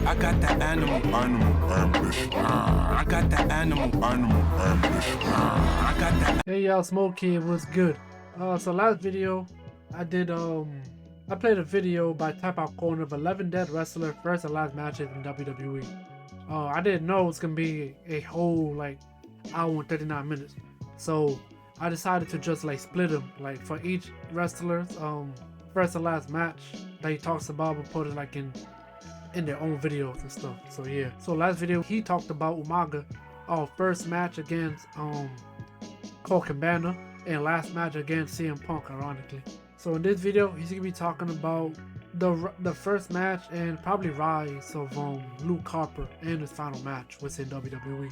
I got that animal ambition. I got that animal ambition. I got that. Hey y'all, Smoak here. What's good? So last video, I played a video by Tap Out Corner of 11 dead wrestler first and last matches in WWE. I didn't know it was gonna be a whole like hour and 39 minutes, so I decided to just like split them, like for each wrestler's first and last match that he talks about, and put it like in their own videos and stuff. So yeah, so last video he talked about Umaga, first match against Colt Cabana, and last match against CM Punk, ironically. So in this video, he's gonna be talking about the first match and probably rise of Luke Harper and his final match within WWE.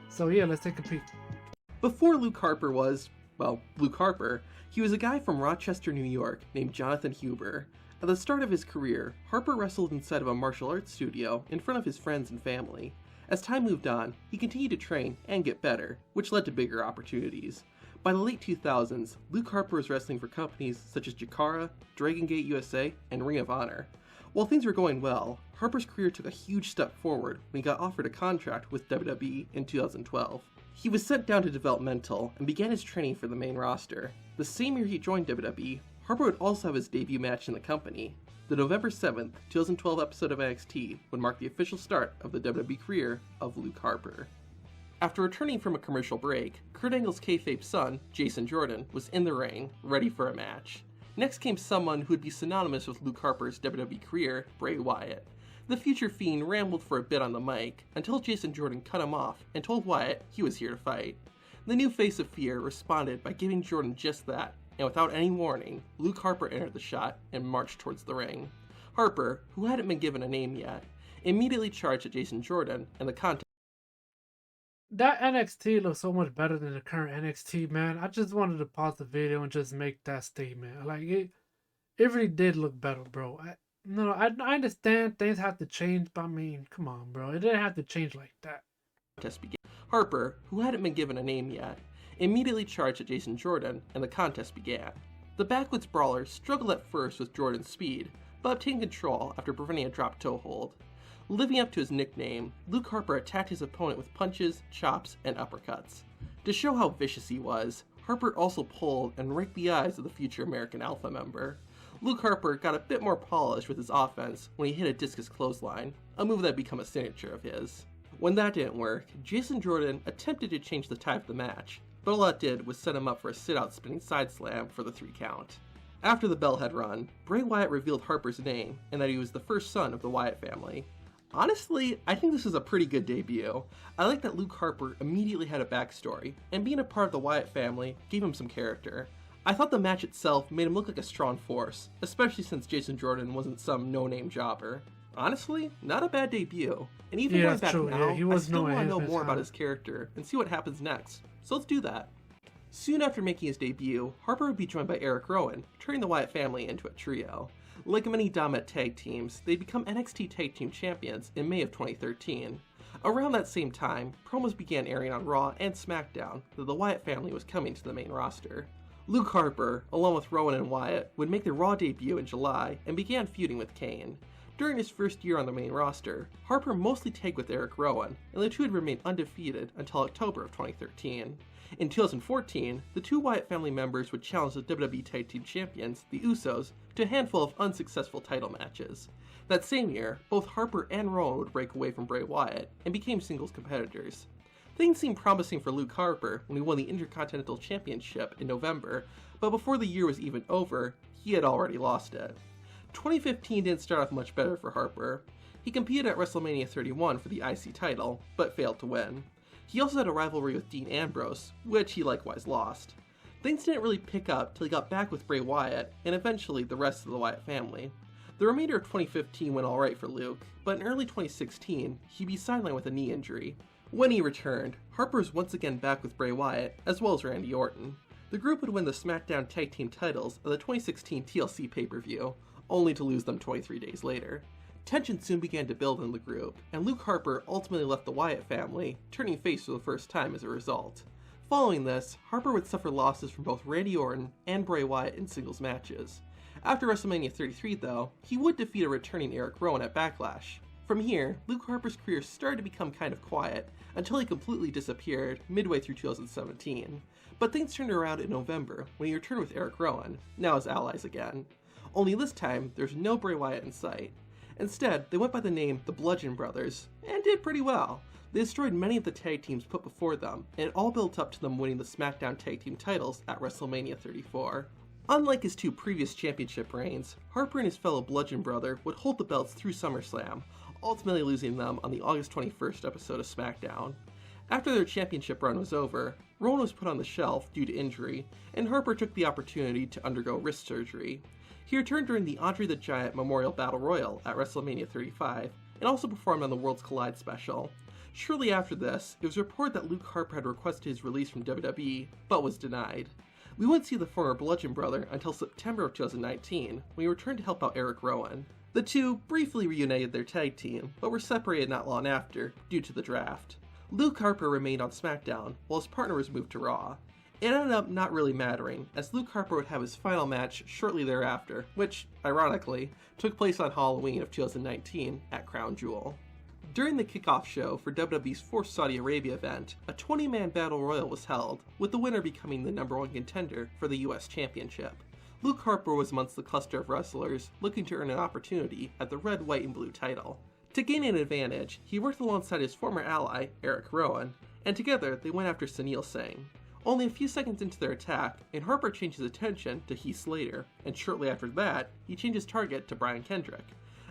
So yeah, let's take a peek. Before Luke Harper was, well, Luke Harper, he was a guy from Rochester, New York named Jonathan Huber. At the start of his career, Harper wrestled inside of a martial arts studio in front of his friends and family. As time moved on, he continued to train and get better, which led to bigger opportunities. By the late 2000s, Luke Harper was wrestling for companies such as Jakara, Dragon Gate USA, and Ring of Honor. While things were going well, Harper's career took a huge step forward when he got offered a contract with WWE in 2012. He was sent down to developmental and began his training for the main roster. The same year he joined WWE, Harper would also have his debut match in the company. The November 7th, 2012 episode of NXT would mark the official start of the WWE career of Luke Harper. After returning from a commercial break, Kurt Angle's kayfabe son, Jason Jordan, was in the ring, ready for a match. Next came someone who would be synonymous with Luke Harper's WWE career, Bray Wyatt. The future Fiend rambled for a bit on the mic, until Jason Jordan cut him off and told Wyatt he was here to fight. The new face of fear responded by giving Jordan just that, and without any warning, Luke Harper entered the shot and marched towards the ring. Harper, who hadn't been given a name yet, immediately charged at Jason Jordan, and the contest. That NXT looks so much better than the current NXT, man. I just wanted to pause the video and just make that statement. Like it really did look better, bro. I understand things have to change, but I mean, come on, bro. It didn't have to change like that. Contest began. Harper, who hadn't been given a name yet, immediately charged at Jason Jordan, and the contest began. The backwoods brawler struggled at first with Jordan's speed, but obtained control after preventing a drop toe hold. Living up to his nickname, Luke Harper attacked his opponent with punches, chops, and uppercuts. To show how vicious he was, Harper also pulled and raked the eyes of the future American Alpha member. Luke Harper got a bit more polished with his offense when he hit a discus clothesline, a move that had become a signature of his. When that didn't work, Jason Jordan attempted to change the tide of the match, but all that did was set him up for a sit-out spinning side slam for the 3 count. After the bell had run, Bray Wyatt revealed Harper's name and that he was the first son of the Wyatt family. Honestly, I think this is a pretty good debut. I like that Luke Harper immediately had a backstory, and being a part of the Wyatt family gave him some character. I thought the match itself made him look like a strong force, especially since Jason Jordan wasn't some no-name jobber. Honestly, not a bad debut. And even going back now, I still want to know more about his character and see what happens next. So let's do that. Soon after making his debut, Harper would be joined by Eric Rowan, turning the Wyatt family into a trio. Like many dominant tag teams, they'd become NXT Tag Team Champions in May of 2013. Around that same time, promos began airing on Raw and SmackDown that the Wyatt family was coming to the main roster. Luke Harper, along with Rowan and Wyatt, would make their Raw debut in July and began feuding with Kane. During his first year on the main roster, Harper mostly tagged with Eric Rowan, and the two had remained undefeated until October of 2013. In 2014, the two Wyatt family members would challenge the WWE Tag Team Champions, the Usos, to a handful of unsuccessful title matches. That same year, both Harper and Rowan would break away from Bray Wyatt and became singles competitors. Things seemed promising for Luke Harper when he won the Intercontinental Championship in November, but before the year was even over, he had already lost it. 2015 didn't start off much better for Harper. He competed at WrestleMania 31 for the IC title, but failed to win. He also had a rivalry with Dean Ambrose, which he likewise lost. Things didn't really pick up till he got back with Bray Wyatt, and eventually the rest of the Wyatt family. The remainder of 2015 went alright for Luke, but in early 2016, he'd be sidelined with a knee injury. When he returned, Harper was once again back with Bray Wyatt, as well as Randy Orton. The group would win the SmackDown Tag Team titles of the 2016 TLC pay-per-view, only to lose them 23 days later. Tension soon began to build in the group, and Luke Harper ultimately left the Wyatt family, turning face for the first time as a result. Following this, Harper would suffer losses from both Randy Orton and Bray Wyatt in singles matches. After WrestleMania 33 though, he would defeat a returning Eric Rowan at Backlash. From here, Luke Harper's career started to become kind of quiet, until he completely disappeared midway through 2017. But things turned around in November when he returned with Eric Rowan, now his allies again. Only this time, there's no Bray Wyatt in sight. Instead, they went by the name the Bludgeon Brothers, and did pretty well. They destroyed many of the tag teams put before them, and it all built up to them winning the SmackDown Tag Team titles at WrestleMania 34. Unlike his two previous championship reigns, Harper and his fellow Bludgeon Brother would hold the belts through SummerSlam, ultimately losing them on the August 21st episode of SmackDown. After their championship run was over, Rowan was put on the shelf due to injury, and Harper took the opportunity to undergo wrist surgery. He returned during the Andre the Giant Memorial Battle Royal at WrestleMania 35, and also performed on the Worlds Collide special. Shortly after this, it was reported that Luke Harper had requested his release from WWE, but was denied. We wouldn't see the former Bludgeon Brother until September of 2019, when he returned to help out Eric Rowan. The two briefly reunited their tag team, but were separated not long after, due to the draft. Luke Harper remained on SmackDown, while his partner was moved to Raw. It ended up not really mattering, as Luke Harper would have his final match shortly thereafter, which, ironically, took place on Halloween of 2019 at Crown Jewel. During the kickoff show for WWE's fourth Saudi Arabia event, a 20-man battle royal was held, with the winner becoming the #1 contender for the US Championship. Luke Harper was amongst the cluster of wrestlers looking to earn an opportunity at the red, white, and blue title. To gain an advantage, he worked alongside his former ally, Eric Rowan, and together they went after Sunil Singh. Only a few seconds into their attack, and Harper changed his attention to Heath Slater, and shortly after that, he changed his target to Brian Kendrick.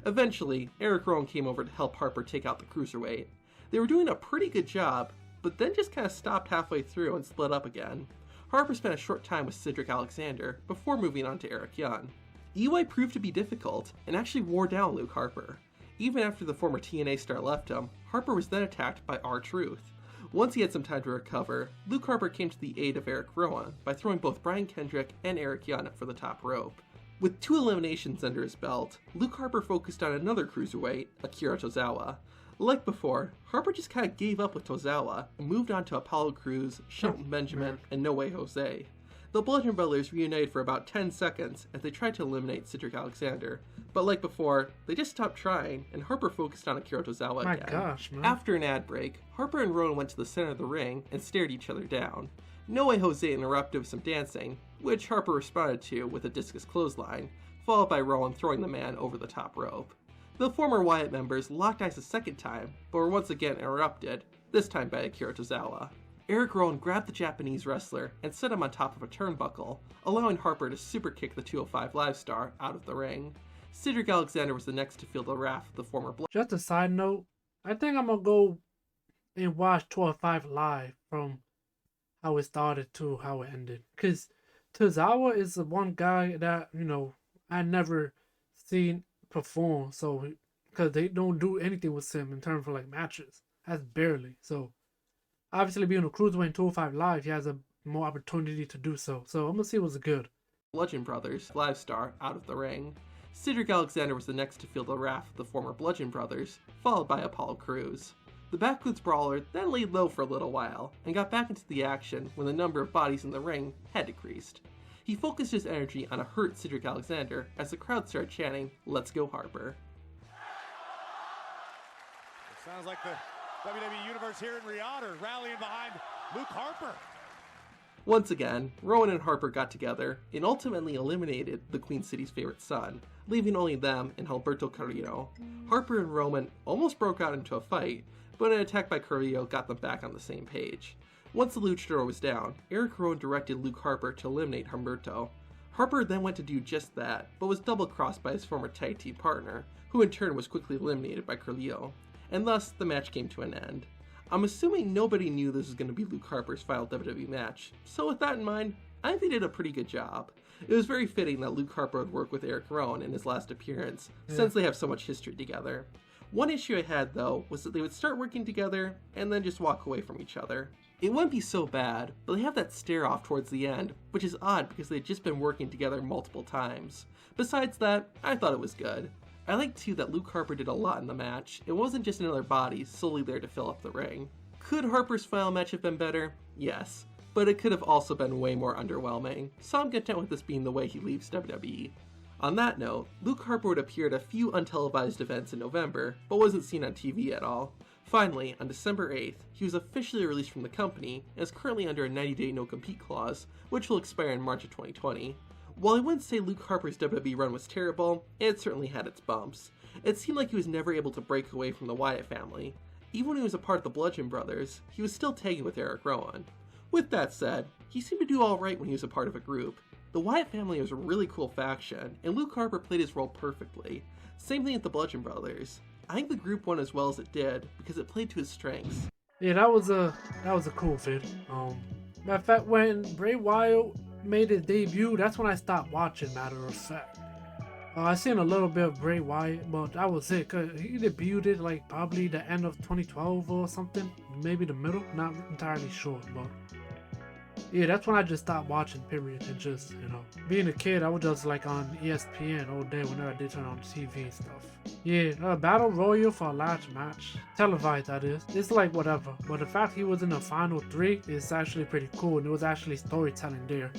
Eventually, Eric Rowan came over to help Harper take out the cruiserweight. They were doing a pretty good job, but then just kind of stopped halfway through and split up again. Harper spent a short time with Cedric Alexander before moving on to Eric Young. EY proved to be difficult and actually wore down Luke Harper. Even after the former TNA star left him, Harper was then attacked by R-Truth. Once he had some time to recover, Luke Harper came to the aid of Eric Rowan by throwing both Brian Kendrick and Eric Young up for the top rope. With 2 eliminations under his belt, Luke Harper focused on another cruiserweight, Akira Tozawa. Like before, Harper just kind of gave up with Tozawa and moved on to Apollo Crews, Shelton Benjamin, and No Way Jose. The Bludgeon Brothers reunited for about 10 seconds as they tried to eliminate Cedric Alexander, but like before, they just stopped trying, and Harper focused on Akira Tozawa again. My gosh, man. After an ad break, Harper and Rowan went to the center of the ring and stared each other down. No Way Jose interrupted with some dancing, which Harper responded to with a discus clothesline, followed by Rowan throwing the man over the top rope. The former Wyatt members locked eyes a second time, but were once again interrupted, this time by Akira Tozawa. Eric Rowan grabbed the Japanese wrestler and set him on top of a turnbuckle, allowing Harper to superkick the 205 Live star out of the ring. Cedric Alexander was the next to feel the wrath of the former Just a side note, I think I'm gonna go and watch 205 Live from how it started to how it ended. Because Tozawa is the one guy that, I never seen perform. So, because they don't do anything with him in terms of like matches. That's barely. So, obviously being a cruiserweight in 205 Live, he has a more opportunity to do so. So, I'm going to see what's good. Bludgeon Brothers Live star out of the ring. Cedric Alexander was the next to feel the wrath of the former Bludgeon Brothers, followed by Apollo Crews. The backwoods brawler then laid low for a little while, and got back into the action when the number of bodies in the ring had decreased. He focused his energy on a hurt Cedric Alexander as the crowd started chanting, "Let's go Harper." It sounds like the WWE Universe here in Riyadh are rallying behind Luke Harper. Once again, Rowan and Harper got together and ultimately eliminated the Queen City's favorite son, leaving only them and Alberto Carrillo. Harper and Rowan almost broke out into a fight, but an attack by Carrillo got them back on the same page. Once the luchador was down, Eric Rowan directed Luke Harper to eliminate Humberto. Harper then went to do just that, but was double-crossed by his former tag team partner, who in turn was quickly eliminated by Carrillo, and thus the match came to an end. I'm assuming nobody knew this was going to be Luke Harper's final WWE match, so with that in mind, I think they did a pretty good job. It was very fitting that Luke Harper would work with Eric Rowan in his last appearance, since they have so much history together. One issue I had, though, was that they would start working together and then just walk away from each other. It wouldn't be so bad, but they have that stare-off towards the end, which is odd because they'd just been working together multiple times. Besides that, I thought it was good. I liked too that Luke Harper did a lot in the match. It wasn't just another body solely there to fill up the ring. Could Harper's final match have been better? Yes, but it could have also been way more underwhelming, so I'm content with this being the way he leaves WWE. On that note, Luke Harper would appear at a few untelevised events in November, but wasn't seen on TV at all. Finally, on December 8th, he was officially released from the company and is currently under a 90-day no-compete clause, which will expire in March of 2020. While I wouldn't say Luke Harper's WWE run was terrible, it certainly had its bumps. It seemed like he was never able to break away from the Wyatt family. Even when he was a part of the Bludgeon Brothers, he was still tagging with Eric Rowan. With that said, he seemed to do alright when he was a part of a group. The Wyatt family was a really cool faction, and Luke Harper played his role perfectly. Same thing with the Bludgeon Brothers. I think the group won as well as it did, because it played to his strengths. Yeah, that was a cool vid. Matter of fact, when Bray Wyatt made his debut, that's when I stopped watching, matter of fact. I seen a little bit of Bray Wyatt, but that was it, cause he debuted like probably the end of 2012 or something, maybe the middle, not entirely sure, but yeah, that's when I just stopped watching, period, and just, being a kid, I was just like on ESPN all day whenever I did turn on TV and stuff. Yeah, Battle Royal for a large match, televised that is, it's like whatever, but the fact he was in the final 3 is actually pretty cool, and there was actually storytelling there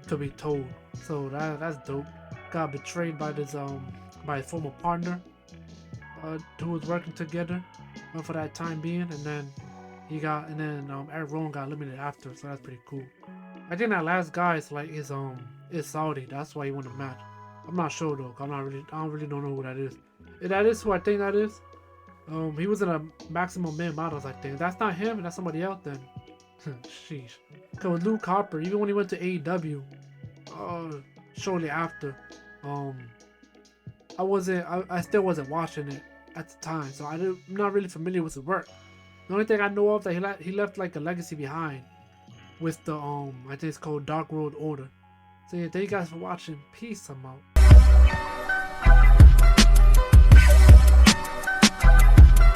to be told, so that's dope. Got betrayed by his former partner, who was working together for that time being, and then Eric Rowan got eliminated after, so that's pretty cool. I think that last guy is like is Saudi. That's why he won the match. I'm not sure though. I don't really know who that is. If that is who I think that is, he was in a Maximum Male Models. I think if that's not him and that's somebody else, then sheesh. Cause with Luke Harper, even when he went to AEW, shortly after, I still wasn't watching it at the time, so I'm not really familiar with his work. The only thing I know of that he left like a legacy behind with the I think it's called Dark World Order. So yeah, thank you guys for watching. Peace, I'm out.